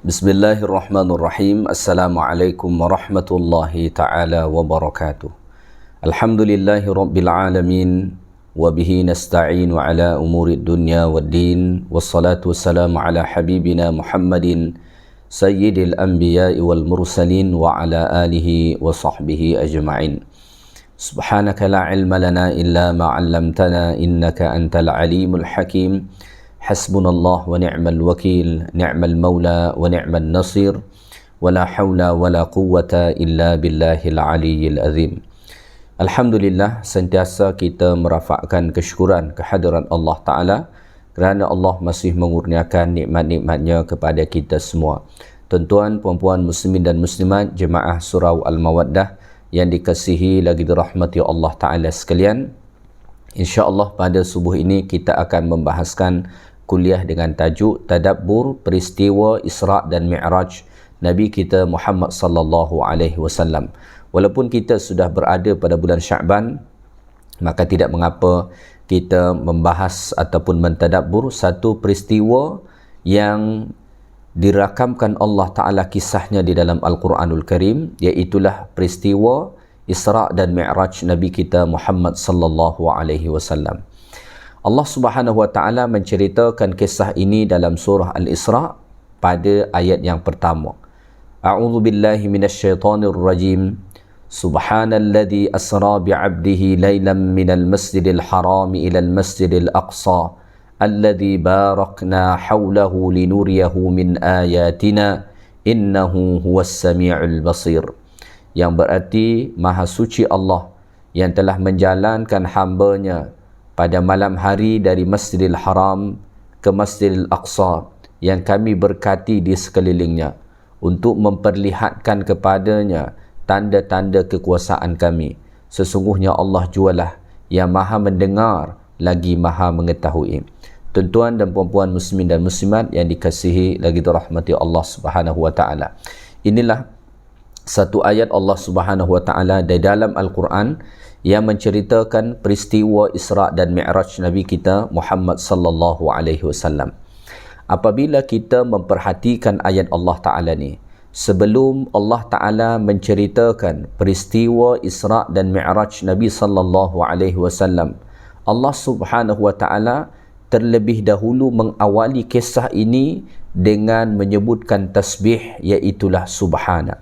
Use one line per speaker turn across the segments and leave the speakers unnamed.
Bismillahirrahmanirrahim. Assalamualaikum warahmatullahi ta'ala wabarakatuh. Alhamdulillahi rabbil alamin. Wabihi nasta'inu ala umurid dunya wad din. Wassalatu wassalamu ala habibina Muhammadin Sayyidil anbiya'i wal mursalin. Wa ala alihi wa sahbihi ajma'in. Subhanaka la ilma lana illa ma'allamtana. Innaka antal alimul hakim. Hasbunallah wa ni'mal wakil, ni'mal maula wa ni'mal nasir, wa la hawla wa la quwwata illa billahil aliyyil azim. Alhamdulillah, sentiasa kita merafakkan kesyukuran kehadiran Allah Ta'ala kerana Allah masih mengurniakan nikmat-nikmatnya kepada kita semua. Tuan-tuan, puan-puan muslimin dan muslimat, jemaah surau Al-Mawaddah yang dikasihi lagi dirahmati Allah Ta'ala sekalian, InsyaAllah pada subuh ini kita akan membahaskan kuliah dengan tajuk Tadabbur Peristiwa Isra' dan Mi'raj Nabi kita Muhammad sallallahu alaihi wasallam. Walaupun kita sudah berada pada bulan Sya'ban, maka tidak mengapa kita membahas ataupun mentadabbur satu peristiwa yang dirakamkan Allah Ta'ala kisahnya di dalam Al-Quranul Karim, iaitulah peristiwa Isra' dan Mi'raj Nabi kita Muhammad sallallahu alaihi wasallam. Allah Subhanahu wa Ta'ala menceritakan kisah ini dalam surah Al-Isra' pada ayat yang pertama. A'udzu billahi minasyaitonir rajim. Subhanalladzi asra bi'abdihi lailan minal masjidil harami ilal masjidil aqsa alladzi barakna hawlahu linuriyahu min ayatina innahu huwas sami'ul basir. Yang berarti Maha Suci Allah yang telah menjalankan hamba-Nya pada malam hari dari Masjidil Haram ke Masjidil Aqsa yang kami berkati di sekelilingnya untuk memperlihatkan kepadanya tanda-tanda kekuasaan kami. Sesungguhnya Allah jualah yang Maha mendengar lagi Maha mengetahui. Tuan-tuan dan puan-puan muslimin dan muslimat yang dikasihi lagi dirahmati Allah Subhanahu wa Ta'ala. Inilah satu ayat Allah Subhanahu wa Ta'ala di dalam Al-Quran yang menceritakan peristiwa Isra' dan Mi'raj Nabi kita Muhammad sallallahu alaihi wasallam. Apabila kita memperhatikan ayat Allah Ta'ala ni, sebelum Allah Ta'ala menceritakan peristiwa Isra' dan Mi'raj Nabi sallallahu alaihi wasallam, Allah Subhanahu wa Ta'ala terlebih dahulu mengawali kisah ini dengan menyebutkan tasbih, iaitulah subhana.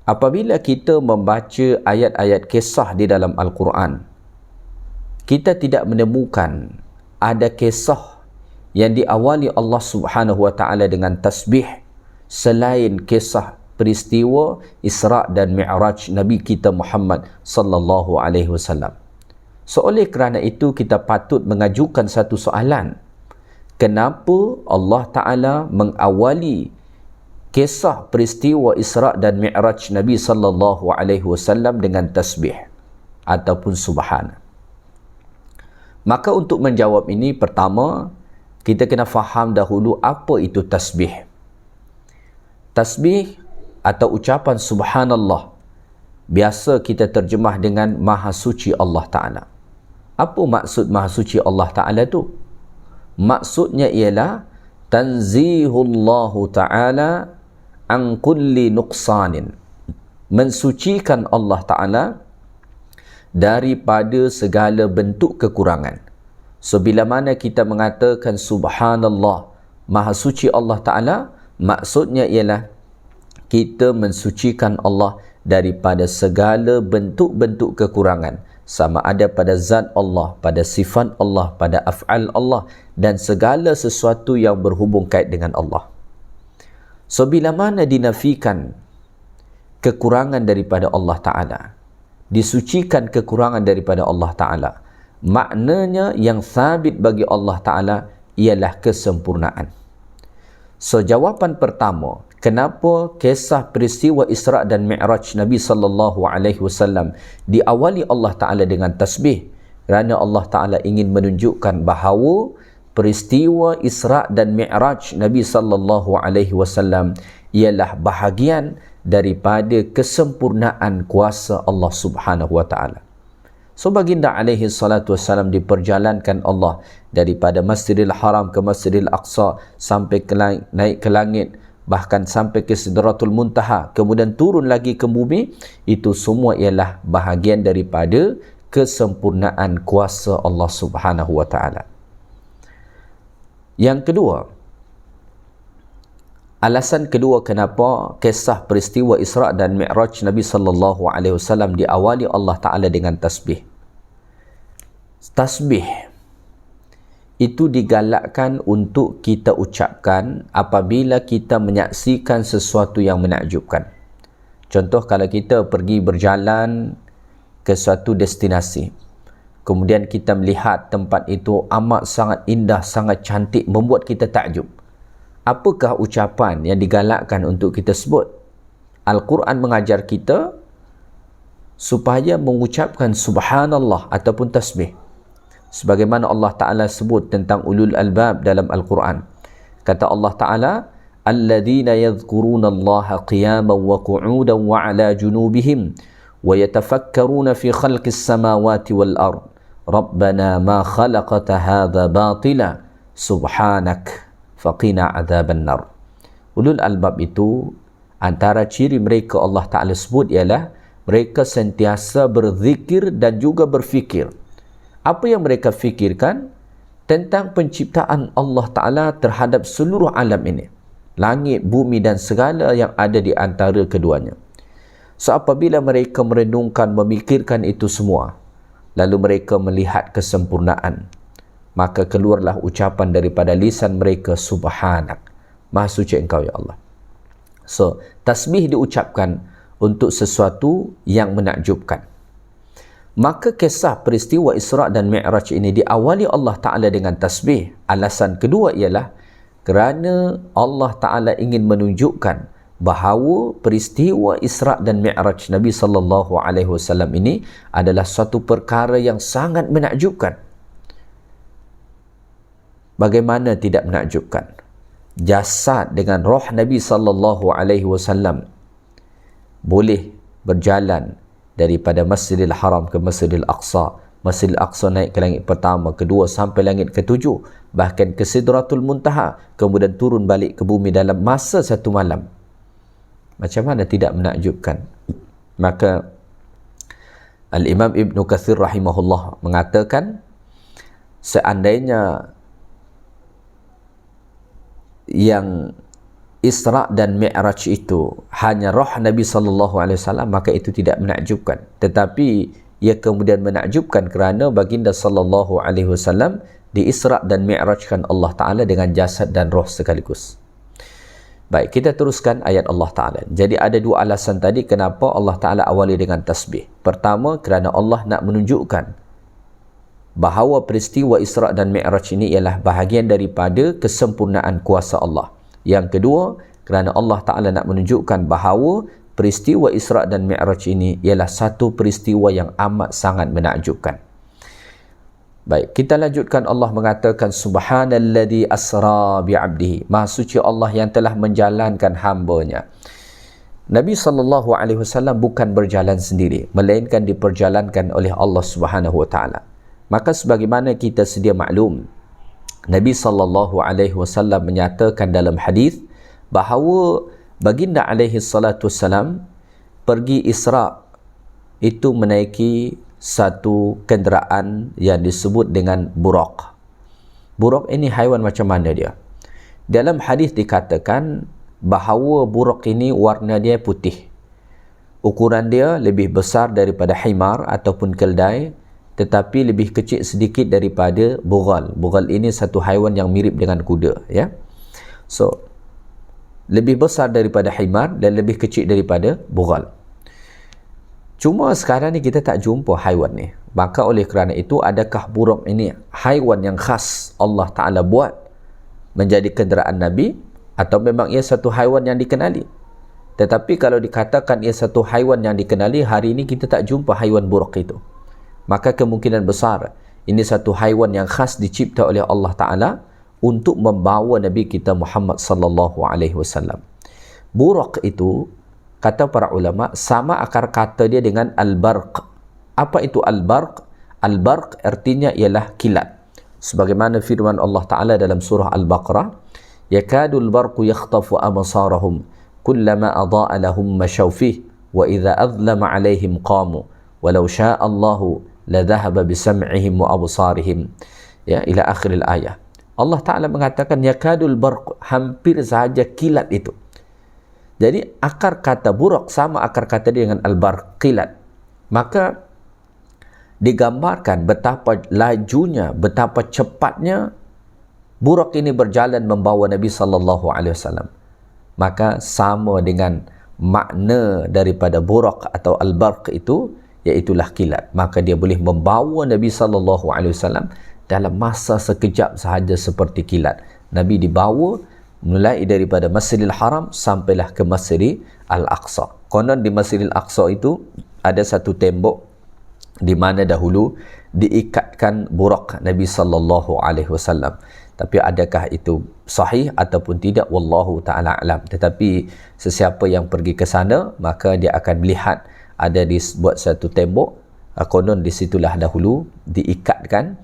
Apabila kita membaca ayat-ayat kisah di dalam Al-Quran, kita tidak menemukan ada kisah yang diawali Allah Subhanahu wa Ta'ala dengan tasbih selain kisah peristiwa Isra' dan Mi'raj Nabi kita Muhammad sallallahu alaihi wasallam. So oleh kerana itu kita patut mengajukan satu soalan. Kenapa Allah Ta'ala mengawali kisah peristiwa Isra' dan Mi'raj Nabi sallallahu alaihi wasallam dengan tasbih ataupun subhana? Maka untuk menjawab ini, pertama kita kena faham dahulu apa itu tasbih. Tasbih atau ucapan subhanallah biasa kita terjemah dengan Maha Suci Allah Ta'ala. Apa maksud Maha Suci Allah Ta'ala tu? Maksudnya ialah tanzihullahu ta'ala an kulli nuqsanin, mensucikan Allah Ta'ala daripada segala bentuk kekurangan. So bila mana kita mengatakan subhanallah, Maha Suci Allah Ta'ala, maksudnya ialah kita mensucikan Allah daripada segala bentuk-bentuk kekurangan, sama ada pada zat Allah, pada sifat Allah, pada af'al Allah dan segala sesuatu yang berhubung kait dengan Allah. So bila mana dinafikan kekurangan daripada Allah Ta'ala, disucikan kekurangan daripada Allah Ta'ala, maknanya yang sabit bagi Allah Ta'ala ialah kesempurnaan. So jawapan pertama, kenapa kisah peristiwa Isra' dan Mi'raj Nabi sallallahu alaihi wasallam diawali Allah Ta'ala dengan tasbih? Kerana Allah Ta'ala ingin menunjukkan bahawa peristiwa Isra' dan Mi'raj Nabi sallallahu alaihi wasallam ialah bahagian daripada kesempurnaan kuasa Allah Subhanahu wa Ta'ala. So baginda alaihi salatu wassalam diperjalankan Allah daripada Masjidil Haram ke Masjidil Aqsa sampai naik ke langit, bahkan sampai ke Sidratul Muntaha, kemudian turun lagi ke bumi, itu semua ialah bahagian daripada kesempurnaan kuasa Allah Subhanahu wa taala. Yang kedua, alasan kedua kenapa kisah peristiwa Isra' dan Mi'raj Nabi sallallahu alaihi wasallam diawali Allah Taala dengan tasbih. Tasbih itu digalakkan untuk kita ucapkan apabila kita menyaksikan sesuatu yang menakjubkan. Contoh, kalau kita pergi berjalan ke suatu destinasi, kemudian kita melihat tempat itu amat sangat indah, sangat cantik, membuat kita takjub. Apakah ucapan yang digalakkan untuk kita sebut? Al-Quran mengajar kita supaya mengucapkan subhanallah ataupun tasbih. Sebagaimana Allah Ta'ala sebut tentang ulul albab dalam Al-Quran. Kata Allah Ta'ala, "Alladhina yadhkuruna Allaha qiyaman wa qu'udan wa ala junubihim wa yatafakkaruna fi khalqis samawati wal ard. Rabbana ma khalaqata hadha batila subhanak faqina adzaban nar." Ulul albab itu, antara ciri mereka Allah Ta'ala sebut ialah mereka sentiasa berzikir dan juga berfikir. Apa yang mereka fikirkan? Tentang penciptaan Allah Ta'ala terhadap seluruh alam ini, langit, bumi dan segala yang ada di antara keduanya. So apabila mereka merenungkan, memikirkan itu semua, lalu mereka melihat kesempurnaan, maka keluarlah ucapan daripada lisan mereka, subhanak, maha suci engkau ya Allah. So tasbih diucapkan untuk sesuatu yang menakjubkan. Maka kisah peristiwa Isra' dan Mi'raj ini diawali Allah Ta'ala dengan tasbih. Alasan kedua ialah kerana Allah Ta'ala ingin menunjukkan bahawa peristiwa Isra' dan Mi'raj Nabi sallallahu alaihi wasallam ini adalah suatu perkara yang sangat menakjubkan. Bagaimana tidak menakjubkan? Jasad dengan roh Nabi sallallahu alaihi wasallam boleh berjalan daripada Masjidil Haram ke Masjidil Aqsa. Masjidil Aqsa naik ke langit pertama, kedua sampai langit ketujuh, bahkan ke Sidratul Muntaha, kemudian turun balik ke bumi dalam masa satu malam. Macam mana tidak menakjubkan? Maka Al-Imam Ibn Kathir rahimahullah mengatakan, seandainya yang Isra' dan Mi'raj itu hanya roh Nabi sallallahu alaihi wasallam, maka itu tidak menakjubkan. Tetapi ia kemudian menakjubkan kerana baginda sallallahu alaihi wasallam di Isra' dan Mi'rajkan Allah Ta'ala dengan jasad dan roh sekaligus. Baik, kita teruskan ayat Allah Ta'ala. Jadi ada dua alasan tadi kenapa Allah Ta'ala awali dengan tasbih. Pertama, kerana Allah nak menunjukkan bahawa peristiwa Isra' dan Mi'raj ini ialah bahagian daripada kesempurnaan kuasa Allah. Yang kedua, kerana Allah Ta'ala nak menunjukkan bahawa peristiwa Isra' dan Mi'raj ini ialah satu peristiwa yang amat sangat menakjubkan. Baik, kita lanjutkan. Allah mengatakan, Subhanalladzi asra bi'abdihi, maha suci Allah yang telah menjalankan hambanya. Nabi SAW bukan berjalan sendiri, melainkan diperjalankan oleh Allah Subhanahu wa Ta'ala. Maka sebagaimana kita sedia maklum, Nabi SAW menyatakan dalam hadis bahawa baginda alaihi salatu wassalam pergi Isra' itu menaiki satu kenderaan yang disebut dengan buraq. Buraq ini haiwan macam mana dia? Dalam hadis dikatakan bahawa buraq ini warna dia putih. Ukuran dia lebih besar daripada himar ataupun keldai, tetapi lebih kecil sedikit daripada bughal. Bughal ini satu haiwan yang mirip dengan kuda, ya. So lebih besar daripada himar dan lebih kecil daripada bughal. Cuma sekarang ni kita tak jumpa haiwan ni. Maka oleh kerana itu, adakah buraq ini haiwan yang khas Allah Ta'ala buat menjadi kenderaan Nabi, atau memang ia satu haiwan yang dikenali? Tetapi kalau dikatakan ia satu haiwan yang dikenali, hari ini kita tak jumpa haiwan buraq itu. Maka kemungkinan besar ini satu haiwan yang khas dicipta oleh Allah Ta'ala untuk membawa Nabi kita Muhammad sallallahu alaihi wasallam. Buraq itu, kata para ulama, sama akar kata dia dengan al-barq. Apa itu al-barq? Al-barq artinya ialah kilat. Sebagaimana firman Allah Ta'ala dalam surah Al-Baqarah, yakadul barqu yakhtafu absarahum kullama adha'a lahum mashaw fihi wa idza adlama 'alaihim qamu walau syaa Allahu la dhahaba bi sam'ihim wa absarihim, ya, ila akhir ayat. Allah Ta'ala mengatakan yakadul barq, hampir saja kilat itu. Jadi akar kata buraq sama akar kata dia dengan al-barq, kilat. Maka digambarkan betapa lajunya, betapa cepatnya buraq ini berjalan membawa Nabi sallallahu alaihi wasallam. Maka sama dengan makna daripada buraq atau al-barq itu, iaitulah kilat. Maka dia boleh membawa Nabi sallallahu alaihi wasallam dalam masa sekejap sahaja seperti kilat. Nabi dibawa mulai daripada Masjidil Haram sampailah ke Masjidil Al-Aqsa. Konon di Masjidil Aqsa itu ada satu tembok di mana dahulu diikatkan buraq Nabi sallallahu alaihi wasallam. Tapi adakah itu sahih ataupun tidak, wallahu taala alam. Tetapi sesiapa yang pergi ke sana maka dia akan melihat ada dibuat satu tembok, konon di situlah dahulu diikatkan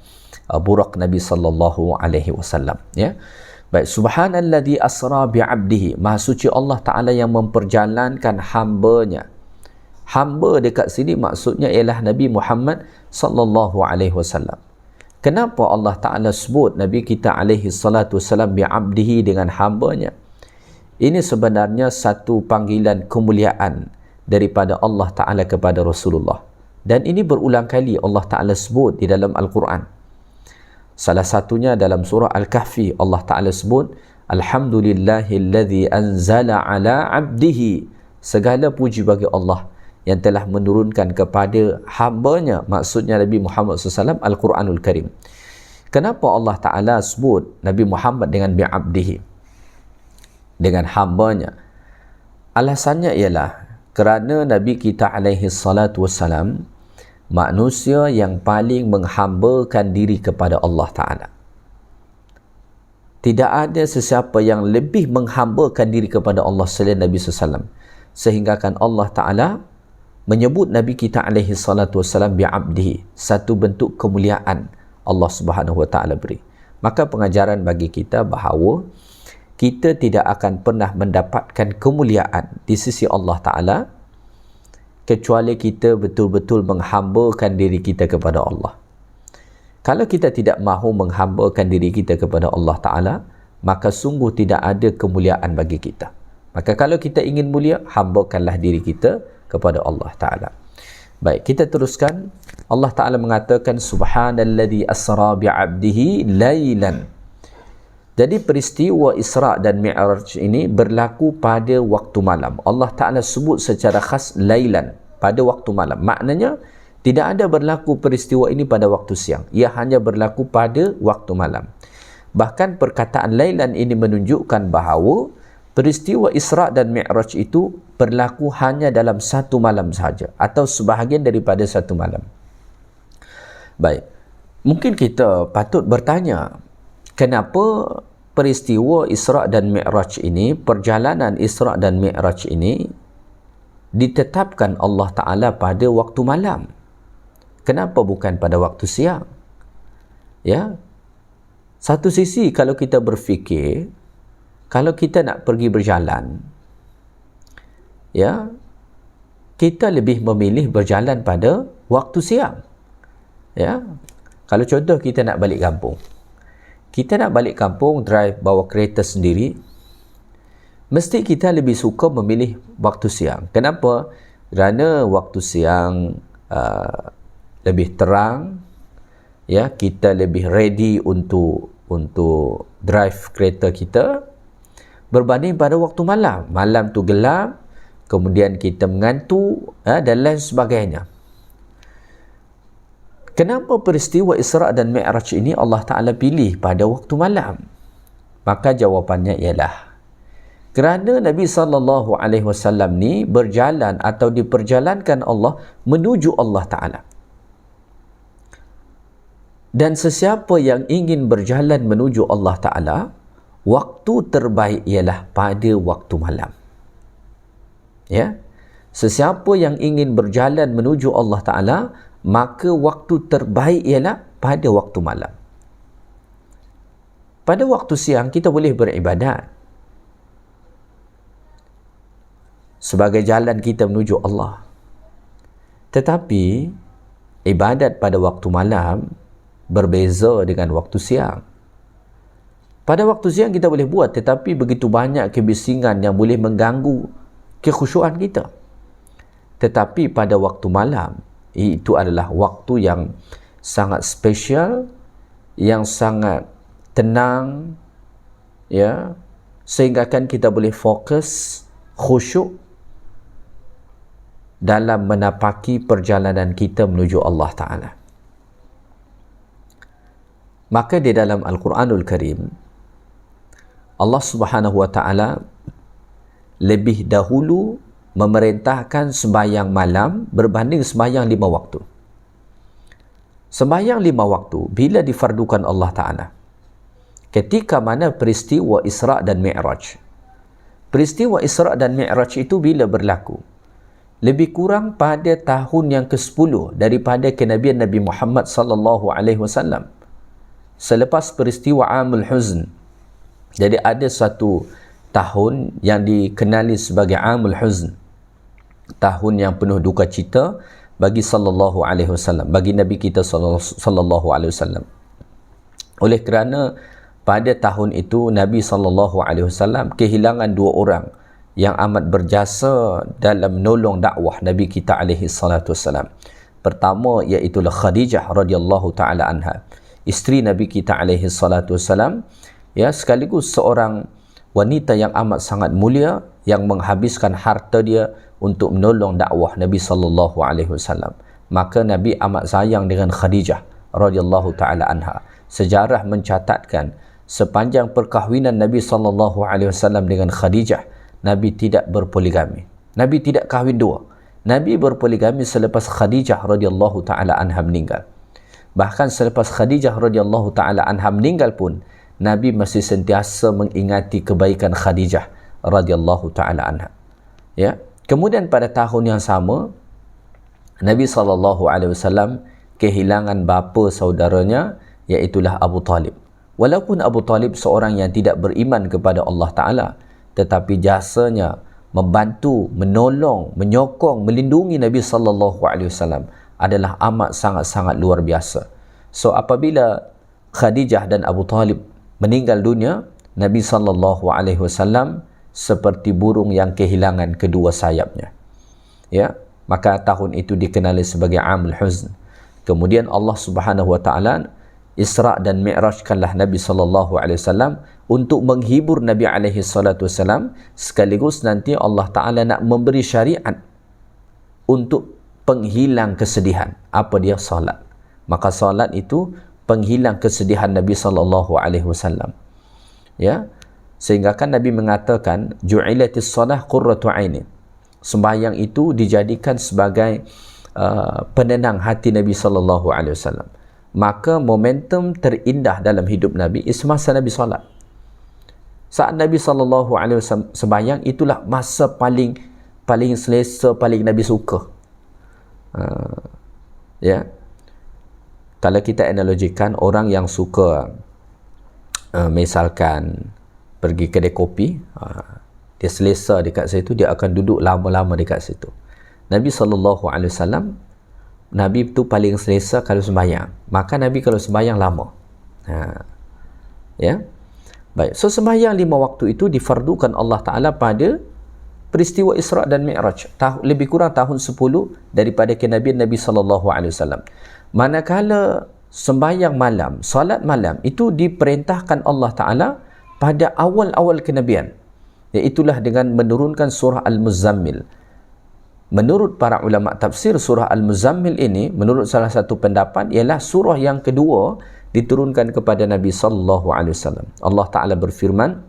buraq Nabi sallallahu alaihi wasallam, ya. Baik, subhanalladzi asra bi 'abdihi, maha suci Allah Taala yang memperjalankan hamba-Nya. Hamba dekat sini maksudnya ialah Nabi Muhammad sallallahu alaihi wasallam. Kenapa Allah Taala sebut Nabi kita alaihi salatu wasallam bi 'abdihi dengan hamba-Nya? Ini sebenarnya satu panggilan kemuliaan daripada Allah Ta'ala kepada Rasulullah. Dan ini berulang kali Allah Ta'ala sebut di dalam Al-Quran. Salah satunya dalam surah Al-Kahfi, Allah Ta'ala sebut, Alhamdulillahilladzi anzala ala abdihi. Segala puji bagi Allah yang telah menurunkan kepada hamba-Nya, maksudnya Nabi Muhammad SAW, Al-Quranul Karim. Kenapa Allah Ta'ala sebut Nabi Muhammad dengan bi'abdihi, dengan hamba-Nya? Alasannya ialah kerana Nabi kita alaihi salatu wassalam manusia yang paling menghambakan diri kepada Allah Ta'ala. Tidak ada sesiapa yang lebih menghambakan diri kepada Allah selain Nabi SAW. Sehingga kan Allah Ta'ala menyebut Nabi kita alaihi salatu wassalam bi'abdihi, satu bentuk kemuliaan Allah Subhanahu wa Ta'ala beri. Maka pengajaran bagi kita bahawa kita tidak akan pernah mendapatkan kemuliaan di sisi Allah Ta'ala kecuali kita betul-betul menghambakan diri kita kepada Allah. Kalau kita tidak mahu menghambakan diri kita kepada Allah Ta'ala, maka sungguh tidak ada kemuliaan bagi kita. Maka kalau kita ingin mulia, hambakanlah diri kita kepada Allah Ta'ala. Baik, kita teruskan. Allah Ta'ala mengatakan subhanalladzi asra bi'abdihi laylan. Jadi peristiwa Isra' dan Mi'raj ini berlaku pada waktu malam. Allah Ta'ala sebut secara khas laylan, pada waktu malam. Maknanya tidak ada berlaku peristiwa ini pada waktu siang. Ia hanya berlaku pada waktu malam. Bahkan perkataan laylan ini menunjukkan bahawa peristiwa Isra' dan Mi'raj itu berlaku hanya dalam satu malam sahaja, atau sebahagian daripada satu malam. Baik, mungkin kita patut bertanya, kenapa peristiwa Isra' dan Mi'raj ini, perjalanan Isra' dan Mi'raj ini ditetapkan Allah Ta'ala pada waktu malam? Kenapa bukan pada waktu siang? Ya, satu sisi kalau kita berfikir, kalau kita nak pergi berjalan, ya, kita lebih memilih berjalan pada waktu siang. Ya, kalau contoh kita nak balik kampung, kita nak balik kampung, drive, bawa kereta sendiri, mesti kita lebih suka memilih waktu siang. Kenapa? Kerana waktu siang lebih terang, ya, kita lebih ready untuk drive kereta kita, berbanding pada waktu malam. Malam tu gelap, kemudian kita mengantuk, dan lain sebagainya. Kenapa peristiwa Isra' dan Mi'raj ini Allah Ta'ala pilih pada waktu malam? Maka jawapannya ialah kerana Nabi SAW ni berjalan atau diperjalankan Allah menuju Allah Ta'ala. Dan sesiapa yang ingin berjalan menuju Allah Ta'ala, waktu terbaik ialah pada waktu malam. Ya, sesiapa yang ingin berjalan menuju Allah Ta'ala, maka waktu terbaik ialah pada waktu malam.
pada waktu siang kita boleh beribadat sebagai jalan kita menuju Allah. Tetapi ibadat pada waktu malam berbeza dengan waktu siang. Pada waktu siang kita boleh buat, tetapi begitu banyak kebisingan yang boleh mengganggu kekhusyuan kita. Tetapi pada waktu malam, itu adalah waktu yang sangat spesial, yang sangat tenang, ya, sehingga kan kita boleh fokus, khusyuk dalam menapaki perjalanan kita menuju Allah Ta'ala. Maka di dalam Al-Quranul Karim, Allah Subhanahu Wa Ta'ala lebih dahulu memerintahkan sembahyang malam berbanding sembahyang 5 waktu. Sembahyang 5 waktu bila difardukan Allah Ta'ala ketika mana peristiwa Isra' dan Mi'raj. Peristiwa Isra' dan Mi'raj itu bila berlaku? Lebih kurang pada tahun yang ke-10 daripada kenabian Nabi Muhammad sallallahu alaihi wasallam, selepas peristiwa Amul Huzn. Jadi ada satu tahun yang dikenali sebagai Amul Huzn, tahun yang penuh duka cita bagi sallallahu alaihi wasallam, bagi Nabi kita sallallahu alaihi wasallam. Oleh kerana pada tahun itu Nabi sallallahu alaihi wasallam kehilangan 2 orang yang amat berjasa dalam menolong dakwah Nabi kita alaihi salatu wasallam. Pertama iaitu Khadijah radhiyallahu taala anha, isteri Nabi kita alaihi salatu wasallam, ya, sekaligus seorang wanita yang amat sangat mulia yang menghabiskan harta dia untuk menolong dakwah Nabi sallallahu alaihi wasallam. Maka Nabi amat sayang dengan Khadijah radhiyallahu taala anha. Sejarah mencatatkan sepanjang perkahwinan Nabi sallallahu alaihi wasallam dengan Khadijah, Nabi tidak berpoligami. Nabi tidak kahwin 2. Nabi berpoligami selepas Khadijah radhiyallahu taala anha meninggal. Bahkan selepas Khadijah radhiyallahu taala anha meninggal pun Nabi masih sentiasa mengingati kebaikan Khadijah radhiyallahu taala anha. Ya. Kemudian pada tahun yang sama Nabi sallallahu alaihi wasallam kehilangan bapa saudaranya, iaitu Abu Talib. Walaupun Abu Talib seorang yang tidak beriman kepada Allah Taala, tetapi jasanya membantu, menolong, menyokong, melindungi Nabi sallallahu alaihi wasallam adalah amat sangat-sangat luar biasa. So apabila Khadijah dan Abu Talib meninggal dunia, Nabi sallallahu alaihi wasallam seperti burung yang kehilangan kedua sayapnya. Ya, maka tahun itu dikenali sebagai Amul Huzn. Kemudian Allah Subhanahu wa taala Isra' dan Mi'rajkanlah Nabi sallallahu alaihi wasallam untuk menghibur Nabi alaihi salatu wasallam, sekaligus nanti Allah Taala nak memberi syariat untuk penghilang kesedihan. Apa dia? Salat. Maka salat itu penghilang kesedihan Nabi sallallahu alaihi wasallam. Ya. Sehingga kan Nabi mengatakan ju'ilatis salah qurratu aini. Sembahyang itu dijadikan sebagai penenang hati Nabi sallallahu alaihi wasallam. Maka momentum terindah dalam hidup Nabi semasa Nabi salat. Saat Nabi sallallahu alaihi wasallam sembahyang, itulah masa paling selesa, paling Nabi suka. Ya. Kalau kita analogikan orang yang suka misalkan pergi kedai kopi, dia selesa dekat situ, dia akan duduk lama-lama dekat situ. Nabi sallallahu alaihi wasallam, Nabi tu paling selesa kalau sembahyang. Maka Nabi kalau sembahyang lama. Ya. Baik. So sembahyang 5 waktu itu difardukan Allah Taala pada peristiwa Isra' dan Mi'raj, lebih kurang tahun 10 daripada kenabian Nabi sallallahu alaihi wasallam. Manakala sembahyang malam, solat malam itu diperintahkan Allah Taala pada awal-awal kenabian, iaitulah dengan menurunkan surah Al-Muzammil. Menurut para ulama tafsir, surah Al-Muzammil ini menurut salah satu pendapat ialah surah yang kedua diturunkan kepada Nabi sallallahu alaihi wasallam. Allah Taala berfirman,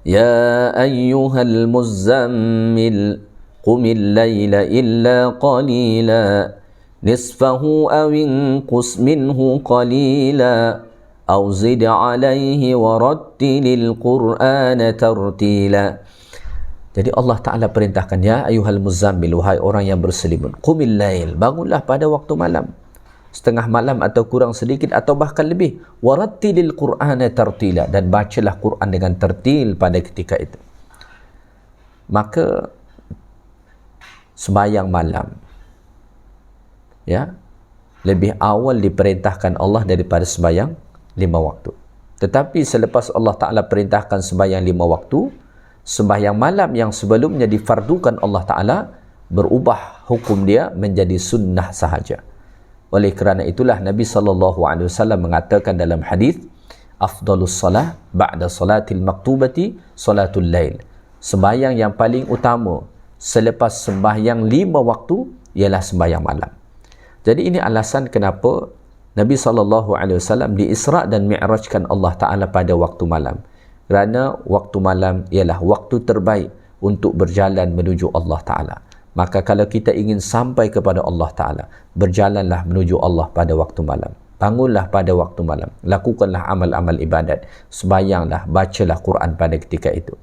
"Ya ayyuhal muzammil qumil laila illa qalila nisfahu aw inqus minhu qalila aw zid 'alaihi warattilil qur'ana tartila." Jadi Allah Ta'ala perintahkan, ya ayuhal muzammil, wahai orang yang berselimut, qumil lail, bangunlah pada waktu malam. setengah malam atau kurang sedikit atau bahkan lebih. Warattilil Qur'ana tartila, dan bacalah Quran dengan tertil pada ketika itu. Maka sembahyang malam, ya, lebih awal diperintahkan Allah daripada sembahyang 5 waktu. Tetapi selepas Allah Ta'ala perintahkan sembahyang 5 waktu, sembahyang malam yang sebelumnya difardukan Allah Ta'ala berubah hukum dia menjadi sunnah sahaja. Oleh kerana itulah Nabi SAW mengatakan dalam hadis, afdalus salah ba'da salatil maktubati salatul lail. Sembahyang yang paling utama selepas sembahyang 5 waktu ialah sembahyang malam. Jadi ini alasan kenapa Nabi SAW di-Isra' dan Mi'rajkan Allah Ta'ala pada waktu malam. Kerana waktu malam ialah waktu terbaik untuk berjalan menuju Allah Ta'ala. Maka kalau kita ingin sampai kepada Allah Ta'ala, berjalanlah menuju Allah pada waktu malam. Bangunlah pada waktu malam. Lakukanlah amal-amal ibadat. Sembayanglah, bacalah Quran pada ketika itu.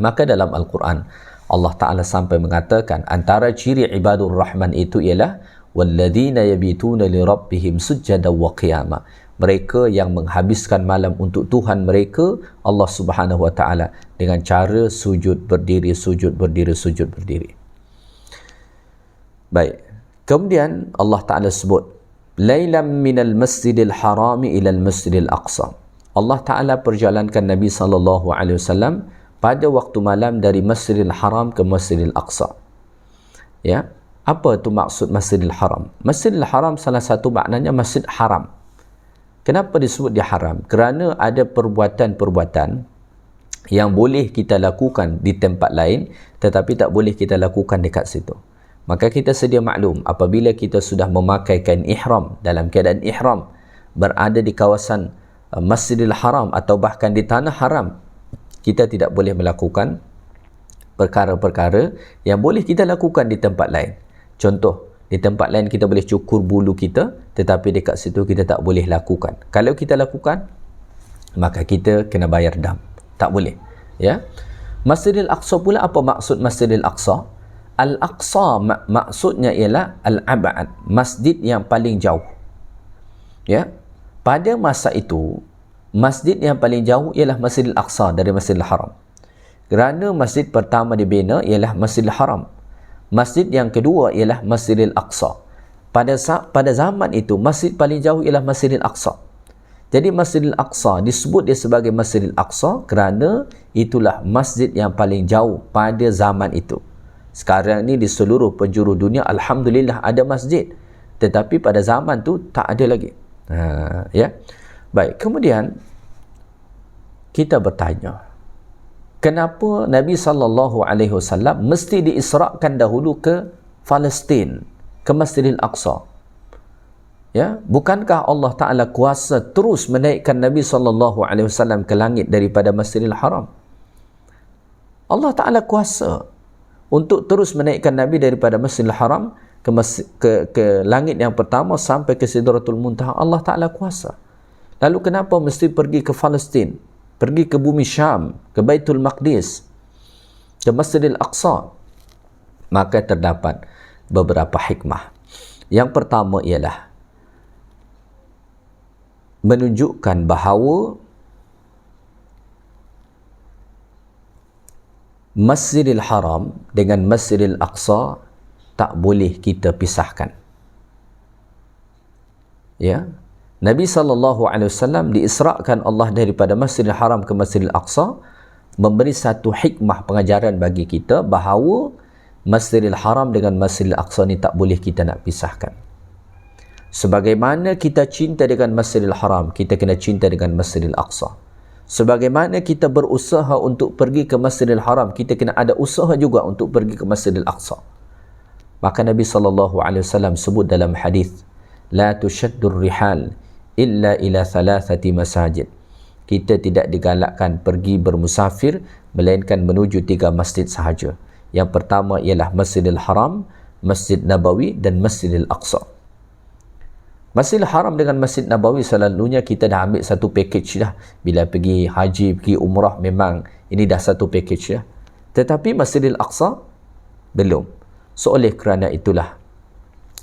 Maka dalam Al-Quran, Allah Ta'ala sampai mengatakan antara ciri ibadur Rahman itu ialah walladzina yabituna li rabbihim sujjadan wa qiyama. Mereka yang menghabiskan malam untuk Tuhan mereka, Allah Subhanahu wa Ta'ala, dengan cara sujud berdiri, sujud berdiri, sujud berdiri. Baik. Kemudian Allah Ta'ala sebut lailam minal masjidil harami ilal masjidil aqsa. Allah Ta'ala perjalankan Nabi SAW pada waktu malam dari Masjidil Haram ke Masjidil Aqsa. Ya, apa itu maksud Masjidil Haram? Masjidil Haram salah satu maknanya masjid haram. Kenapa disebut dia haram? Kerana ada perbuatan-perbuatan yang boleh kita lakukan di tempat lain tetapi tak boleh kita lakukan dekat situ. Maka kita sedia maklum apabila kita sudah memakai kain ihram, dalam keadaan ihram, berada di kawasan Masjidil Haram atau bahkan di tanah haram, kita tidak boleh melakukan perkara-perkara yang boleh kita lakukan di tempat lain. Contoh, di tempat lain kita boleh cukur bulu kita, tetapi dekat situ kita tak boleh lakukan. Kalau kita lakukan, maka kita kena bayar dam. Tak boleh. Ya. Masjidil Aqsa pula, apa maksud Masjidil Aqsa? Al-Aqsa maksudnya ialah Al-Ab'ad, masjid yang paling jauh. Ya. Pada masa itu, masjid yang paling jauh ialah Masjidil Aqsa dari Masjidil Haram. Kerana masjid pertama dibina ialah Masjidil Haram. Masjid yang kedua ialah Masjidil Aqsa. Pada zaman itu, masjid paling jauh ialah Masjidil Aqsa. Jadi Masjidil Aqsa disebut dia sebagai Masjidil Aqsa kerana itulah masjid yang paling jauh pada zaman itu. Sekarang ni di seluruh penjuru dunia, alhamdulillah ada masjid. Tetapi pada zaman tu tak ada lagi. Ya. Baik, kemudian kita bertanya, kenapa Nabi SAW mesti diisrakan dahulu ke Palestin, ke Masjidil Aqsa? Ya, bukankah Allah Ta'ala kuasa terus menaikkan Nabi SAW ke langit daripada Masjidil Haram? Allah Ta'ala kuasa untuk terus menaikkan Nabi daripada Masjidil Haram ke langit yang pertama sampai ke Sidratul Muntaha. Allah Ta'ala kuasa. Lalu kenapa mesti pergi ke Palestin, pergi ke bumi Syam, ke Baitul Maqdis, ke Masjidil Aqsa? Maka terdapat beberapa hikmah. Yang pertama ialah menunjukkan bahawa Masjidil Haram dengan Masjidil Aqsa tak boleh kita pisahkan. Ya. Nabi SAW diisrakan Allah daripada Masjidil Haram ke Masjidil Aqsa, memberi satu hikmah pengajaran bagi kita bahawa Masjidil Haram dengan Masjidil Aqsa ni tak boleh kita nak pisahkan. Sebagaimana kita cinta dengan Masjidil Haram, kita kena cinta dengan Masjidil Aqsa. Sebagaimana kita berusaha untuk pergi ke Masjidil Haram, kita kena ada usaha juga untuk pergi ke Masjidil Aqsa. Maka Nabi SAW sebut dalam hadis, la tushaddur rihal illa ila thalathati masajid. Kita tidak digalakkan pergi bermusafir melainkan menuju 3 masjid sahaja. Yang pertama ialah Masjidil Haram, Masjid Nabawi dan Masjidil Aqsa. Masjidil Haram dengan Masjid Nabawi selalunya kita dah ambil satu package dah. Bila pergi haji, pergi umrah, memang ini dah satu package dah. Tetapi Masjidil Aqsa belum. So oleh kerana itulah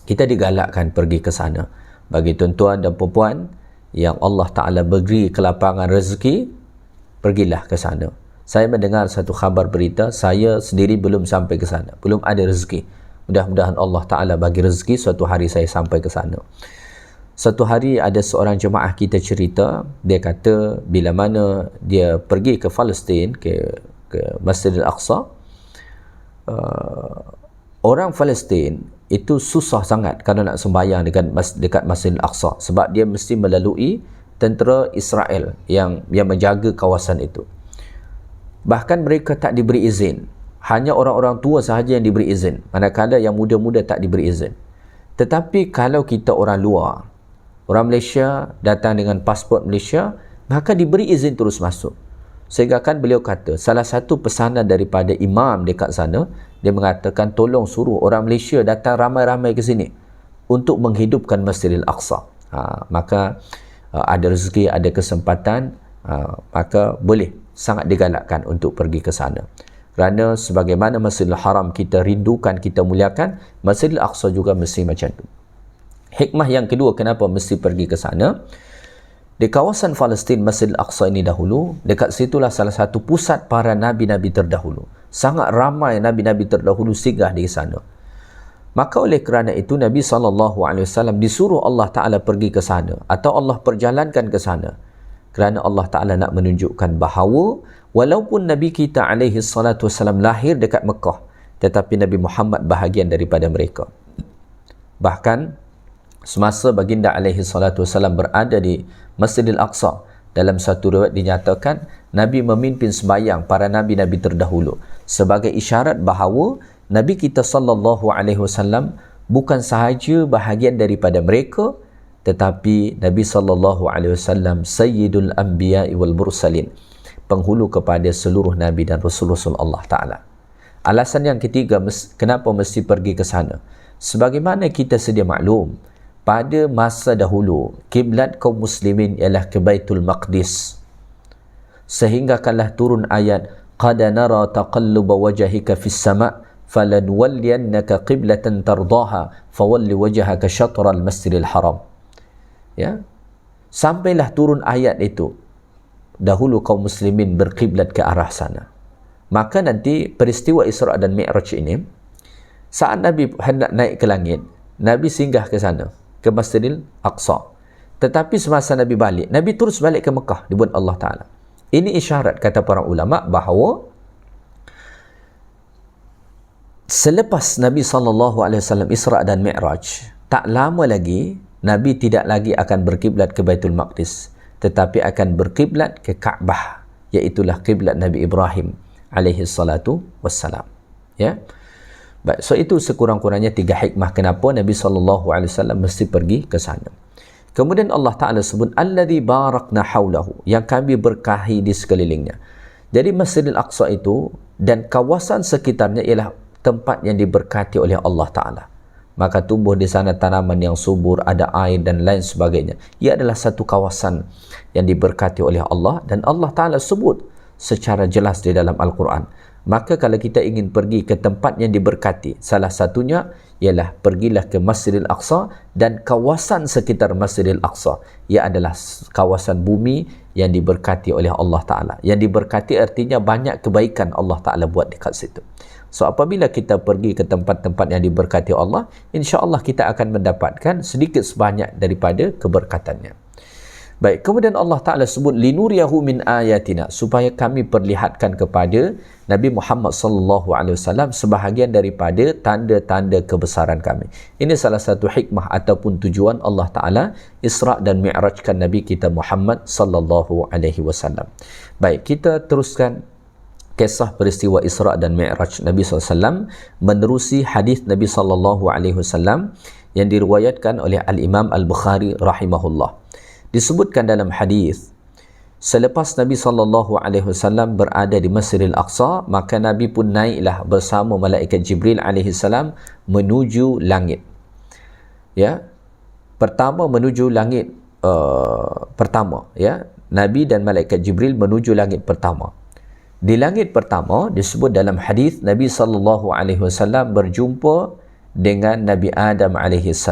kita digalakkan pergi ke sana. Bagi tuan-tuan dan puan yang Allah Ta'ala beri kelapangan rezeki, pergilah ke sana. Saya mendengar satu khabar berita, saya sendiri belum sampai ke sana, belum ada rezeki. Mudah-mudahan Allah Ta'ala bagi rezeki, suatu hari saya sampai ke sana. Satu hari ada seorang jemaah kita cerita, dia kata bila mana dia pergi ke Palestin, ke Masjid Al-Aqsa, orang Palestin itu susah sangat kalau nak sembahyang dekat Masjid Al-Aqsa, sebab dia mesti melalui tentera Israel yang menjaga kawasan itu. Bahkan mereka tak diberi izin, hanya orang-orang tua sahaja yang diberi izin, manakala yang muda-muda tak diberi izin. Tetapi kalau kita orang luar, orang Malaysia datang dengan pasport Malaysia, maka diberi izin terus masuk. Sehingga kan beliau kata, salah satu pesanan daripada imam dekat sana, dia mengatakan tolong suruh orang Malaysia datang ramai-ramai ke sini untuk menghidupkan Masjidil Aqsa. Maka ada rezeki, ada kesempatan, maka boleh sangat digalakkan untuk pergi ke sana. Kerana sebagaimana Masjidil Haram kita rindukan, kita muliakan, Masjidil Aqsa juga mesti macam tu. Hikmah yang kedua kenapa mesti pergi ke sana, di kawasan Palestin, Masjidil Aqsa ini dahulu, dekat situlah salah satu pusat para nabi-nabi terdahulu. Sangat ramai nabi-nabi terdahulu singgah di sana. Maka oleh kerana itu Nabi SAW disuruh Allah Ta'ala pergi ke sana, atau Allah perjalankan ke sana, kerana Allah Ta'ala nak menunjukkan bahawa walaupun Nabi kita SAW lahir dekat Mekah, tetapi Nabi Muhammad bahagian daripada mereka. Bahkan semasa baginda SAW berada di Masjidil Aqsa, dalam satu riwayat dinyatakan Nabi memimpin sembahyang para nabi-nabi terdahulu sebagai isyarat bahawa Nabi kita SAW bukan sahaja bahagian daripada mereka, tetapi Nabi SAW Sayyidul Anbiya wal Mursalin, penghulu kepada seluruh Nabi dan Rasul-Rasul Allah Ta'ala. Alasan yang ketiga, kenapa mesti pergi ke sana? Sebagaimana kita sedia maklum, pada masa dahulu, kiblat kaum muslimin ialah ke Baitul Maqdis. Sehinggakanlah turun ayat, qad nara taqalluba wajhika fis sama' falanwalliyannaka qiblatan tardaha fawalli wajhaka syatral Masjidil Haram. Ya. Sampailah turun ayat itu. Dahulu kaum muslimin berkiblat ke arah sana. Maka nanti peristiwa Isra dan Mi'raj ini, saat Nabi hendak naik ke langit, Nabi singgah ke sana, ke Masjidil Aqsa. Tetapi semasa Nabi balik, Nabi terus balik ke Mekah dibuat Allah Ta'ala. Ini isyarat, kata para ulama, bahawa selepas Nabi SAW Isra dan Mi'raj, tak lama lagi Nabi tidak lagi akan berkiblat ke Baitul Maqdis, tetapi akan berkiblat ke Kaabah, iaitulah kiblat Nabi Ibrahim alaihi salatu wassalam. Ya. Baik, so itu sekurang-kurangnya 3 hikmah kenapa Nabi SAW mesti pergi ke sana. Kemudian Allah Ta'ala sebut alladzi barakna haulahu, yang kami berkahi di sekelilingnya. Jadi Masjidil Aqsa itu dan kawasan sekitarnya ialah tempat yang diberkati oleh Allah Ta'ala. Maka tumbuh di sana tanaman yang subur, ada air dan lain sebagainya. Ia adalah satu kawasan yang diberkati oleh Allah, dan Allah Ta'ala sebut secara jelas di dalam Al-Quran. Maka kalau kita ingin pergi ke tempat yang diberkati, salah satunya ialah pergilah ke Masjidil Aqsa dan kawasan sekitar Masjidil Aqsa. Ia adalah kawasan bumi yang diberkati oleh Allah Ta'ala. Yang diberkati artinya banyak kebaikan Allah Ta'ala buat dekat situ. So apabila kita pergi ke tempat-tempat yang diberkati Allah, insya-Allah kita akan mendapatkan sedikit sebanyak daripada keberkatannya. Baik, kemudian Allah Ta'ala sebut linuriyahu min ayatina, supaya kami perlihatkan kepada Nabi Muhammad SAW sebahagian daripada tanda-tanda kebesaran kami. Ini salah satu hikmah ataupun tujuan Allah Ta'ala Isra' dan Mi'rajkan Nabi kita Muhammad SAW. Baik, kita teruskan kisah peristiwa Isra' dan Mi'raj Nabi SAW menerusi hadis Nabi SAW yang diriwayatkan oleh Al-Imam Al-Bukhari rahimahullah. Disebutkan dalam hadis, selepas Nabi SAW berada di Masjidil Aqsa, maka Nabi pun naiklah bersama malaikat Jibril AS menuju langit. Ya, pertama menuju langit pertama. Ya, Nabi dan malaikat Jibril menuju langit pertama. Di langit pertama disebut dalam hadis Nabi SAW berjumpa dengan Nabi Adam AS.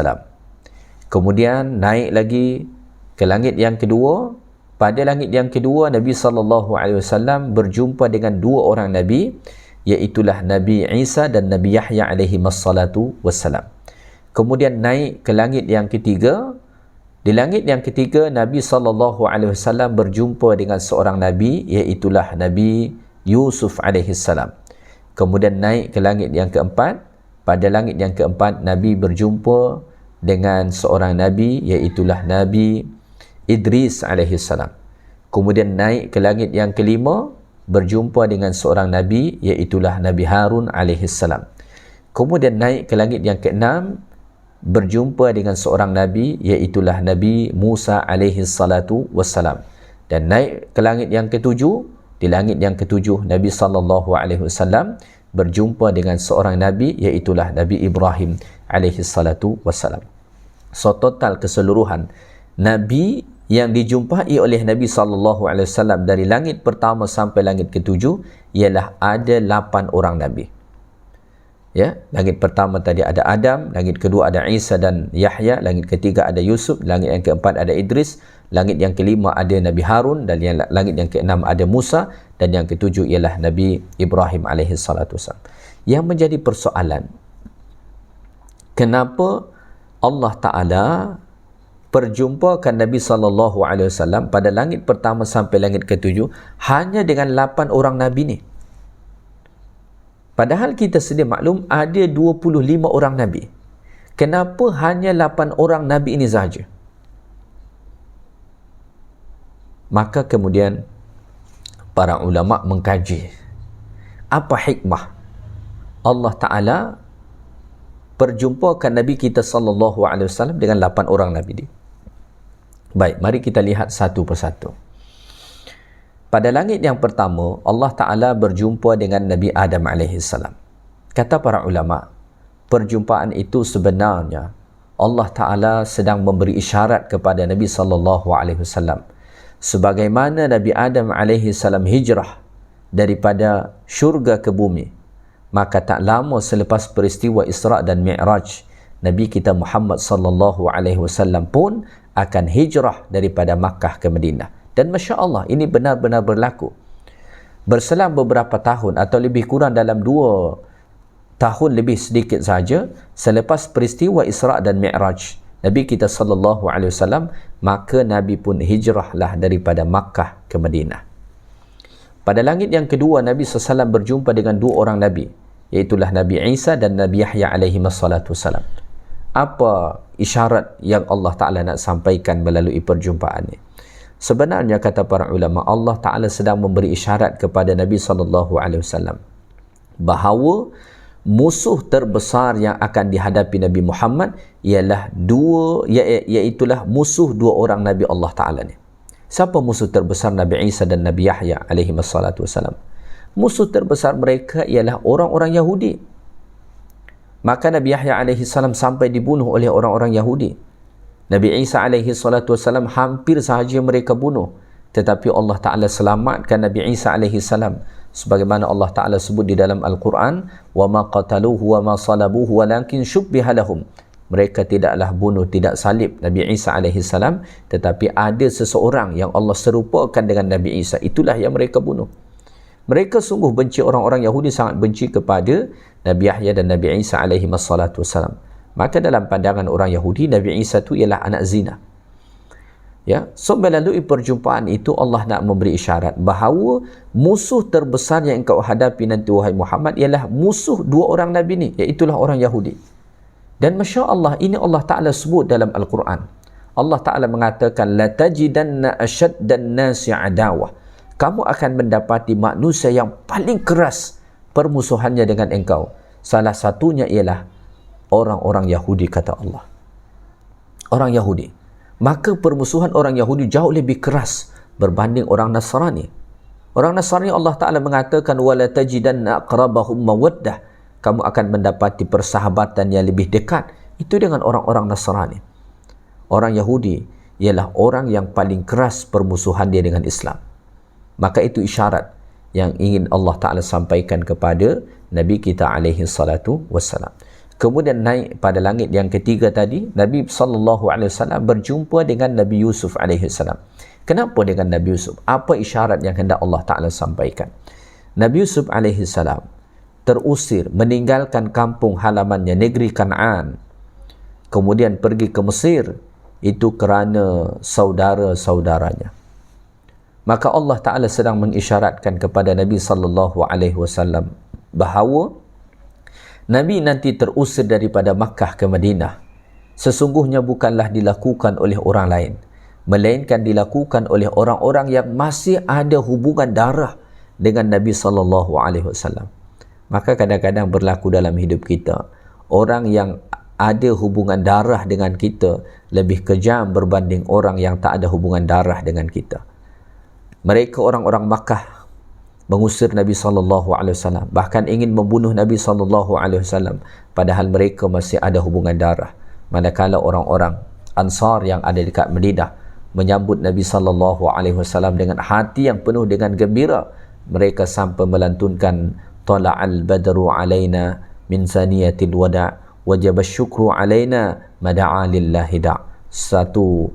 Kemudian naik lagi ke langit yang kedua. Pada langit yang kedua, Nabi SAW berjumpa dengan dua orang Nabi, iaitulah Nabi Isa dan Nabi Yahya alaihi wassalatu wassalam. Kemudian naik ke langit yang ketiga. Di langit yang ketiga, Nabi SAW berjumpa dengan seorang Nabi, iaitulah Nabi Yusuf alaihi salam. Kemudian naik ke langit yang keempat. Pada langit yang keempat, Nabi berjumpa dengan seorang Nabi, iaitulah Nabi Idris alaihi salam. Kemudian naik ke langit yang kelima, berjumpa dengan seorang Nabi, iaitulah Nabi Harun alaihi salam. Kemudian naik ke langit yang keenam, berjumpa dengan seorang Nabi, iaitulah Nabi Musa alaihi salatu wassalam. Dan naik ke langit yang ketujuh. Di langit yang ketujuh, Nabi SAW berjumpa dengan seorang Nabi, iaitulah Nabi Ibrahim alaihi salatu wassalam. So total keseluruhan Nabi yang dijumpai oleh Nabi SAW dari langit pertama sampai langit ketujuh ialah ada 8 orang Nabi. Ya, langit pertama tadi ada Adam, langit kedua ada Isa dan Yahya, langit ketiga ada Yusuf, langit yang keempat ada Idris, langit yang kelima ada Nabi Harun, dan langit yang keenam ada Musa, dan yang ketujuh ialah Nabi Ibrahim alaihi salatu wasallam. Yang menjadi persoalan, kenapa Allah Ta'ala perjumpakan Nabi SAW pada langit pertama sampai langit ketujuh hanya dengan 8 orang Nabi ni? Padahal kita sedia maklum ada 25 orang Nabi. Kenapa hanya 8 orang Nabi ini sahaja? Maka kemudian para ulama mengkaji apa hikmah Allah Ta'ala perjumpakan Nabi kita SAW dengan 8 orang Nabi ini. Baik, mari kita lihat satu persatu. Pada langit yang pertama, Allah Ta'ala berjumpa dengan Nabi Adam AS. Kata para ulama, perjumpaan itu sebenarnya Allah Ta'ala sedang memberi isyarat kepada Nabi SAW. Sebagaimana Nabi Adam AS hijrah daripada syurga ke bumi, maka tak lama selepas peristiwa Isra' dan Mi'raj, Nabi kita Muhammad SAW pun akan hijrah daripada Makkah ke Madinah. Dan Masya Allah, ini benar-benar berlaku. Berselang beberapa tahun atau lebih kurang dalam 2 tahun lebih sedikit saja selepas peristiwa Isra' dan Mi'raj Nabi kita SAW, maka Nabi pun hijrahlah daripada Makkah ke Madinah. Pada langit yang kedua, Nabi SAW berjumpa dengan 2 orang Nabi, iaitulah Nabi Isa dan Nabi Yahya alaihi wassalam. Apa isyarat yang Allah Ta'ala nak sampaikan melalui perjumpaan ini? Sebenarnya kata para ulama, Allah Ta'ala sedang memberi isyarat kepada Nabi SAW bahawa musuh terbesar yang akan dihadapi Nabi Muhammad ialah iaitulah musuh 2 orang Nabi Allah Ta'ala ni. Siapa musuh terbesar Nabi Isa dan Nabi Yahya alaihi wassalam? Musuh terbesar mereka ialah orang-orang Yahudi. Maka Nabi Yahya alaihi salam sampai dibunuh oleh orang-orang Yahudi. Nabi Isa alaihi salatu wassalam hampir sahaja mereka bunuh, tetapi Allah Ta'ala selamatkan Nabi Isa alaihi salam sebagaimana Allah Ta'ala sebut di dalam Al-Quran, wa ma qataluhu wa ma salabuhu walakin syubbiha lahum. Mereka tidaklah bunuh, tidak salib Nabi Isa alaihi salam, tetapi ada seseorang yang Allah serupakan dengan Nabi Isa, itulah yang mereka bunuh. Mereka sungguh benci, orang-orang Yahudi sangat benci kepada Nabi Yahya dan Nabi Isa alaihi wassalatu wassalam. Maka dalam pandangan orang Yahudi, Nabi Isa itu ialah anak zina. Ya, so melalui perjumpaan itu Allah nak memberi isyarat bahawa musuh terbesar yang engkau hadapi nanti wahai Muhammad ialah musuh 2 orang Nabi ni, iaitulah orang Yahudi. Dan Masya Allah, ini Allah Ta'ala sebut dalam Al-Quran. Allah Ta'ala mengatakan, la tajidanna ashaddan nasi adawah. Kamu akan mendapati manusia yang paling keras permusuhannya dengan engkau. Salah satunya ialah orang-orang Yahudi, kata Allah. Orang Yahudi. Maka permusuhan orang Yahudi jauh lebih keras berbanding orang Nasrani. Orang Nasrani Allah Ta'ala mengatakan, wala tajidanna aqrabahum mawaddah. Kamu akan mendapati persahabatan yang lebih dekat. Itu dengan orang-orang Nasrani. Orang Yahudi ialah orang yang paling keras permusuhan dia dengan Islam. Maka itu isyarat yang ingin Allah Ta'ala sampaikan kepada Nabi kita alaihi salatu wassalam. Kemudian naik pada langit yang ketiga tadi, Nabi SAW berjumpa dengan Nabi Yusuf AS. Kenapa dengan Nabi Yusuf? Apa isyarat yang hendak Allah Ta'ala sampaikan? Nabi Yusuf AS terusir, meninggalkan kampung halamannya, negeri Kan'an, kemudian pergi ke Mesir, itu kerana saudara-saudaranya. Maka Allah Ta'ala sedang mengisyaratkan kepada Nabi SAW bahawa Nabi nanti terusir daripada Makkah ke Madinah sesungguhnya bukanlah dilakukan oleh orang lain, melainkan dilakukan oleh orang-orang yang masih ada hubungan darah dengan Nabi SAW. Maka kadang-kadang berlaku dalam hidup kita, orang yang ada hubungan darah dengan kita lebih kejam berbanding orang yang tak ada hubungan darah dengan kita. Mereka orang-orang Makkah mengusir Nabi SAW, bahkan ingin membunuh Nabi SAW, padahal mereka masih ada hubungan darah. Manakala orang-orang Ansar yang ada dekat Madinah menyambut Nabi SAW dengan hati yang penuh dengan gembira, mereka sampai melantunkan tala'al badru alaina min saniyatil wada' wajib syukru alaina mada'a lillahi da'. Satu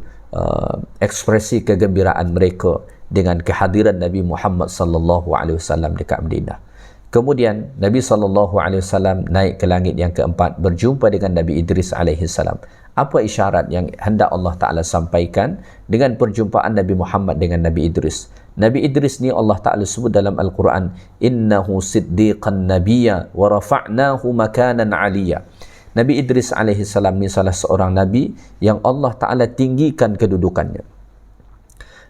ekspresi kegembiraan mereka dengan kehadiran Nabi Muhammad sallallahu alaihi wasallam dekat Madinah. Kemudian Nabi sallallahu alaihi wasallam naik ke langit yang keempat, berjumpa dengan Nabi Idris alaihi salam. Apa isyarat yang hendak Allah Taala sampaikan dengan perjumpaan Nabi Muhammad dengan Nabi Idris? Nabi Idris ni Allah Taala sebut dalam Al-Quran, innahu siddiqan nabiyya wa rafa'nahu makanan 'aliyya. Nabi Idris alaihi salam ni salah seorang nabi yang Allah Taala tinggikan kedudukannya.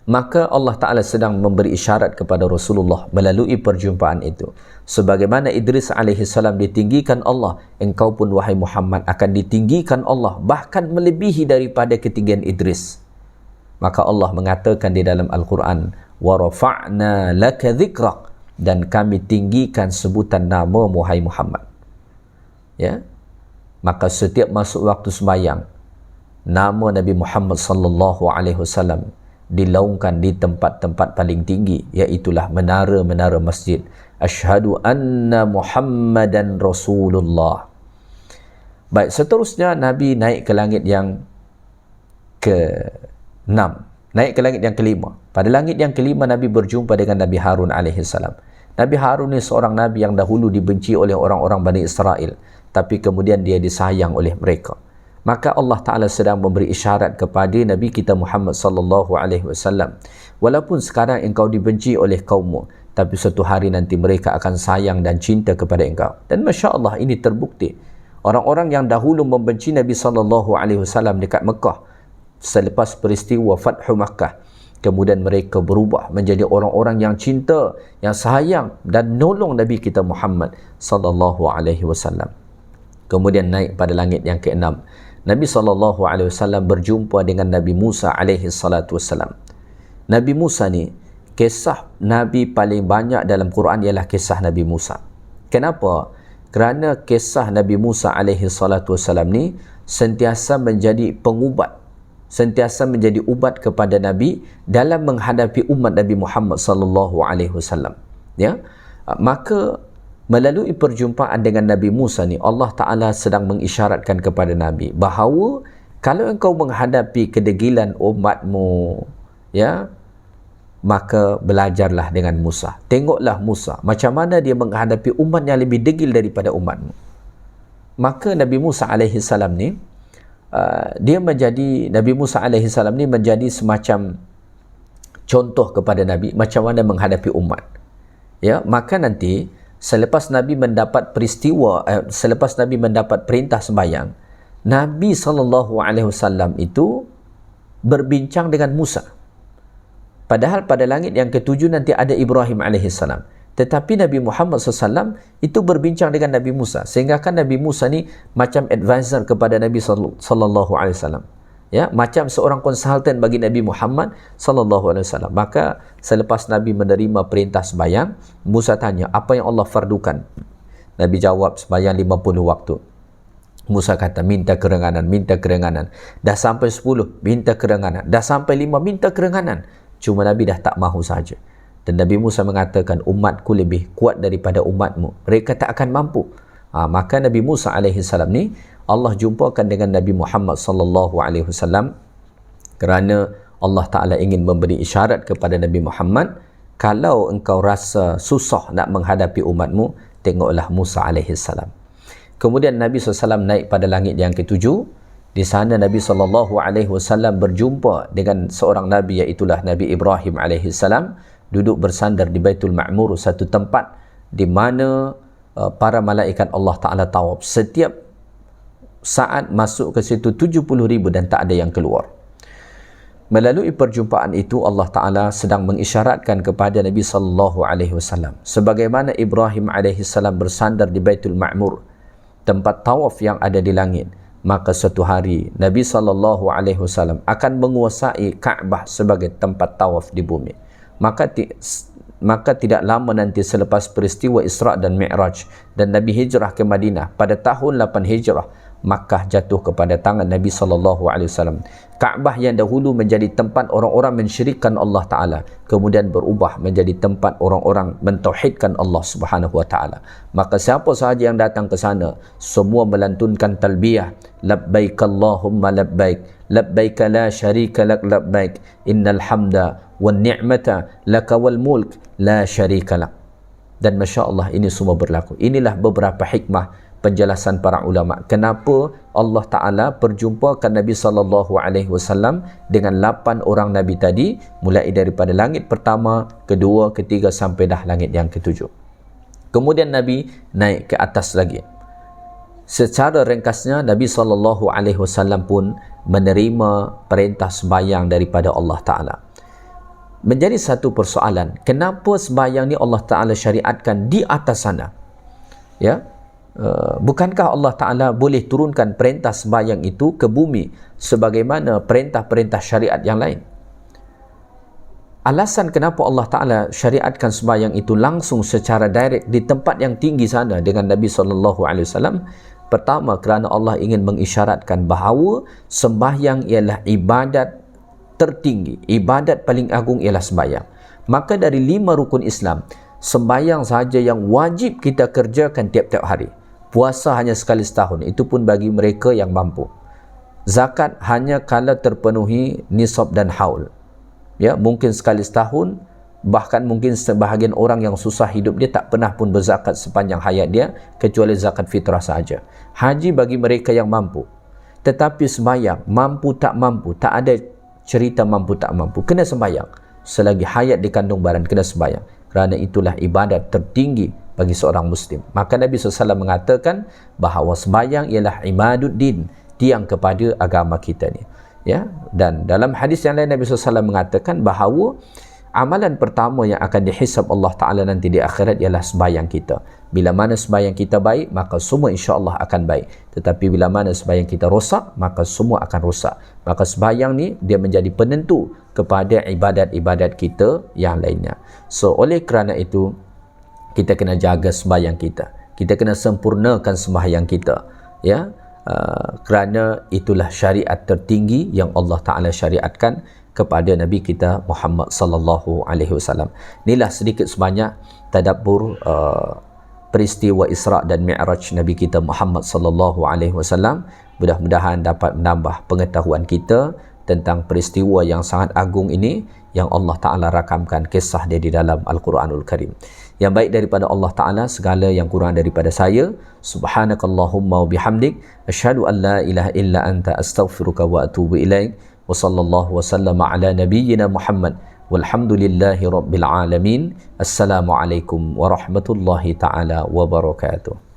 Maka Allah Ta'ala sedang memberi isyarat kepada Rasulullah melalui perjumpaan itu. Sebagaimana Idris alaihissalam ditinggikan Allah, engkau pun wahai Muhammad akan ditinggikan Allah, bahkan melebihi daripada ketinggian Idris. Maka Allah mengatakan di dalam Al-Quran, وَرَفَعْنَا لَكَ ذِكْرَكَ, dan kami tinggikan sebutan nama wahai Muhammad. Ya? Maka setiap masuk waktu sembahyang, nama Nabi Muhammad sallallahu alaihi wasallam dilaungkan di tempat-tempat paling tinggi, iaitulah menara-menara masjid. Asyhadu anna Muhammadan Rasulullah. Baik, seterusnya Nabi naik ke langit yang ke-6, naik ke langit yang ke-5. Pada langit yang ke-5 Nabi berjumpa dengan Nabi Harun alaihissalam. Nabi Harun ni seorang Nabi yang dahulu dibenci oleh orang-orang Bani Israel, tapi kemudian dia disayang oleh mereka. Maka Allah Ta'ala sedang memberi isyarat kepada Nabi kita Muhammad sallallahu alaihi wasallam, walaupun sekarang engkau dibenci oleh kaummu, tapi suatu hari nanti mereka akan sayang dan cinta kepada engkau. Dan Masya Allah, ini terbukti. Orang-orang yang dahulu membenci Nabi sallallahu alaihi wasallam dekat Mekah, selepas peristiwa Fathu Makkah, kemudian mereka berubah menjadi orang-orang yang cinta, yang sayang dan nolong Nabi kita Muhammad sallallahu alaihi wasallam. Kemudian naik pada langit yang ke-6, Nabi SAW berjumpa dengan Nabi Musa alaihissalam. Nabi Musa ni, kisah Nabi paling banyak dalam Quran ialah kisah Nabi Musa. Kenapa? Kerana kisah Nabi Musa alaihissalam ni sentiasa menjadi pengubat, sentiasa menjadi ubat kepada Nabi dalam menghadapi umat Nabi Muhammad SAW. Ya? Maka melalui perjumpaan dengan Nabi Musa ni, Allah Ta'ala sedang mengisyaratkan kepada Nabi bahawa kalau engkau menghadapi kedegilan umatmu, ya, maka belajarlah dengan Musa. Tengoklah Musa, macam mana dia menghadapi umat yang lebih degil daripada umatmu. Maka Nabi Musa alaihissalam ni, Nabi Musa alaihissalam ni menjadi semacam contoh kepada Nabi macam mana menghadapi umat. Ya, maka nanti selepas Nabi mendapat selepas Nabi mendapat perintah sembahyang, Nabi SAW itu berbincang dengan Musa. Padahal pada langit yang ke-7 nanti ada Ibrahim alaihissalam. Tetapi Nabi Muhammad SAW itu berbincang dengan Nabi Musa. Sehingga kan Nabi Musa ni macam advisor kepada Nabi SAW. Ya, macam seorang konsultan bagi Nabi Muhammad SAW. Maka selepas Nabi menerima perintah sembahyang, Musa tanya, apa yang Allah fardukan? Nabi jawab, sembahyang 50 waktu. Musa kata, minta kerenganan, minta kerenganan. Dah sampai 10, minta kerenganan. Dah sampai 5, minta kerenganan. Cuma Nabi dah tak mahu saja. Dan Nabi Musa mengatakan, umatku lebih kuat daripada umatmu. Mereka tak akan mampu. Maka Nabi Musa alaihi salam ni Allah jumpakan dengan Nabi Muhammad sallallahu alaihi wasallam kerana Allah Ta'ala ingin memberi isyarat kepada Nabi Muhammad, kalau engkau rasa susah nak menghadapi umatmu, tengoklah Musa alaihi salam. Kemudian Nabi SAW naik pada langit yang ketujuh. Di sana Nabi SAW berjumpa dengan seorang Nabi, iaitulah Nabi Ibrahim alaihi salam, duduk bersandar di Baitul Ma'mur, satu tempat di mana para malaikat Allah Ta'ala tawaf. Setiap saat masuk ke situ 70,000 dan tak ada yang keluar. Melalui perjumpaan itu Allah Ta'ala sedang mengisyaratkan kepada Nabi SAW, sebagaimana Ibrahim AS bersandar di Baitul Ma'mur, tempat tawaf yang ada di langit, maka suatu hari Nabi SAW akan menguasai Kaabah sebagai tempat tawaf di bumi. Maka tidak lama nanti selepas peristiwa Isra' dan Mi'raj dan Nabi hijrah ke Madinah pada tahun 8 Hijrah, Makkah jatuh kepada tangan Nabi SAW. Kaabah yang dahulu menjadi tempat orang-orang mensyirikkan Allah Ta'ala, kemudian berubah menjadi tempat orang-orang mentauhidkan Allah Subhanahu Wa Ta'ala. Maka siapa sahaja yang datang ke sana, semua melantunkan talbiyah, labbaik Allahumma labbaik, labbaik la syarika lak labbaik, innal hamda wan ni'mata laka wal mulk la syarika lak. Dan Masya Allah, ini semua berlaku. Inilah beberapa hikmah penjelasan para ulama kenapa Allah Ta'ala perjumpakan Nabi SAW dengan 8 orang Nabi tadi, mulai daripada langit pertama, kedua, ketiga sampai dah langit yang ketujuh. Kemudian Nabi naik ke atas lagi. Secara ringkasnya Nabi SAW pun menerima perintah sembahyang daripada Allah Ta'ala. Menjadi satu persoalan, kenapa sembahyang ni Allah Ta'ala syariatkan di atas sana? Ya, bukankah Allah Ta'ala boleh turunkan perintah sembahyang itu ke bumi sebagaimana perintah-perintah syariat yang lain? Alasan kenapa Allah Ta'ala syariatkan sembahyang itu langsung secara direct di tempat yang tinggi sana dengan Nabi SAW, pertama kerana Allah ingin mengisyaratkan bahawa sembahyang ialah ibadat tertinggi, ibadat paling agung ialah sembahyang. Maka dari 5 rukun Islam, sembahyang sahaja yang wajib kita kerjakan tiap-tiap hari. Puasa hanya sekali setahun, itu pun bagi mereka yang mampu. Zakat hanya kala terpenuhi nisab dan haul. Ya, mungkin sekali setahun, bahkan mungkin sebahagian orang yang susah hidup dia tak pernah pun berzakat sepanjang hayat dia, kecuali zakat fitrah saja. Haji bagi mereka yang mampu. Tetapi sembahyang, mampu tak mampu, tak ada cerita mampu tak mampu, kena sembahyang. Selagi hayat dikandung badan, kena sembahyang. Kerana itulah ibadat tertinggi bagi seorang Muslim. Maka Nabi SAW mengatakan bahawa sembahyang ialah imaduddin, tiang kepada agama kita ni. Ya, dan dalam hadis yang lain Nabi SAW mengatakan bahawa amalan pertama yang akan dihisab Allah Ta'ala nanti di akhirat ialah sembahyang kita. Bila mana sembahyang kita baik, maka semua insya-Allah akan baik. Tetapi bila mana sembahyang kita rosak, maka semua akan rosak. Maka sembahyang ni dia menjadi penentu kepada ibadat-ibadat kita yang lainnya. So oleh kerana itu, kita kena jaga sembahyang kita. Kita kena sempurnakan sembahyang kita. Ya, kerana itulah syariat tertinggi yang Allah Ta'ala syariatkan kepada Nabi kita Muhammad sallallahu alaihi wasallam. Inilah sedikit sebanyak tadabbur peristiwa Isra' dan Mi'raj Nabi kita Muhammad sallallahu alaihi wasallam. Mudah-mudahan dapat menambah pengetahuan kita tentang peristiwa yang sangat agung ini yang Allah Ta'ala rakamkan kisah dia di dalam Al-Quranul Karim. Yang baik daripada Allah Ta'ala, segala yang kurang daripada saya. Subhanakallahumma wa bihamdik, asyhadu an la ilaha illa anta, astaghfiruka wa atubu ilaik. Wa sallallahu wa sallama ala nabiyyina Muhammad walhamdulillahi rabbil alamin. Assalamualaikum warahmatullahi ta'ala wabarakatuh.